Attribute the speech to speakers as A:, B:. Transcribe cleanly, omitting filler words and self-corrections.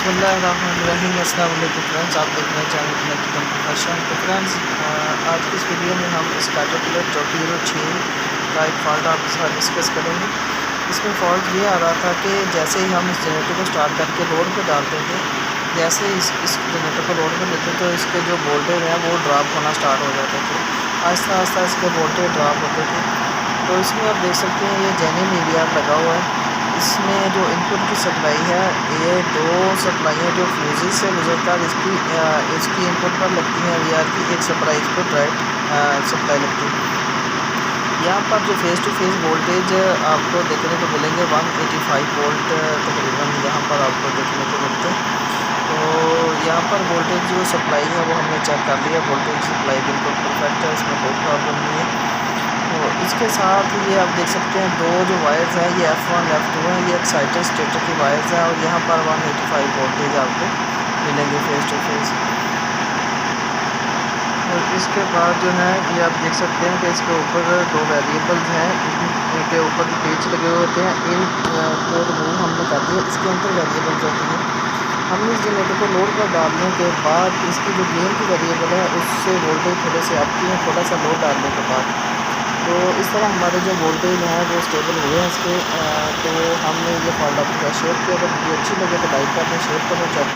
A: बिस्मिल्लाहिर्रहमानिर्रहीम। अस्सलाम वालेकुम फ्रेंड्स, आप देख रहे हैं चैनल कनेक्टेड कंप्यूटर। तो फ्रेंड्स, आज की इस वीडियो में हम इस कैटरपिलर जो 6 का एक फ़ॉल्ट आपके साथ डिस्कस करेंगे। इसमें फ़ॉल्ट ये आ रहा था कि जैसे ही हम इस जनरेटर को स्टार्ट करके रोड पे डालते थे, जैसे इस जनरेटर को रोड पे देते तो इसके जो वोल्टेज हैं वो ड्रॉप होना स्टार्ट हो जाते थे। आहिस्ता आहिस्ता इसके वोल्टेज ड्रॉप होते थे। तो इसमें आप देख सकते हैं ये जेन्युइन ईवीआर लगा हुआ है। इसमें जो इनपुट की सप्लाई है, ये 2 सप्लाई हैं जो फ्यूज़ से गुजरता है। इसकी इनपुट पर लगती है वीआर की, एक सप्लाई इस पर डायरेक्ट सप्लाई लगती है। यहाँ पर जो फेस टू फेस वोल्टेज आपको देखने को मिलेंगे 185 वोल्ट तकरीबन यहाँ पर आपको देखने को मिलते हैं। तो यहाँ पर वोल्टेज जो सप्लाई है वो हमने चेक कर लिया, वोल्टेज सप्लाई बिल्कुल परफेक्ट है, इसमें कोई प्रॉब्लम नहीं है। तो इसके साथ ये आप देख सकते हैं 2 जो वायर्स हैं ये F1 F2 हैं, ये एक्साइटर स्टेटर की वायर्स हैं और यहाँ पर 185 वोल्टेज आपको मिलेंगे फेस टू फेस। और इसके बाद जो है ये आप देख सकते हैं कि इसके ऊपर 2 वेरिएबल्स हैं, इनके ऊपर जो पेच लगे हुए होते हैं, इनको रिमूव हमने कर दिया। इसके अंदर वेरिएबल्स होती हैं। हमने इस जनरेटर को लोड पर डालने के बाद इसकी जो गेन की वेरिएबल है उससे वोल्टेज थोड़े से अप किए, थोड़ा सा लोड डालने के बाद। तो इस तरह हमारे जो वोल्टेज हैं वो स्टेबल हुए हैं इसके। तो हमने ये फॉल्ट आपके साथ शेयर किया। अगर वीडियो अच्छी लगे तो लाइक कर दें, शेयर करें।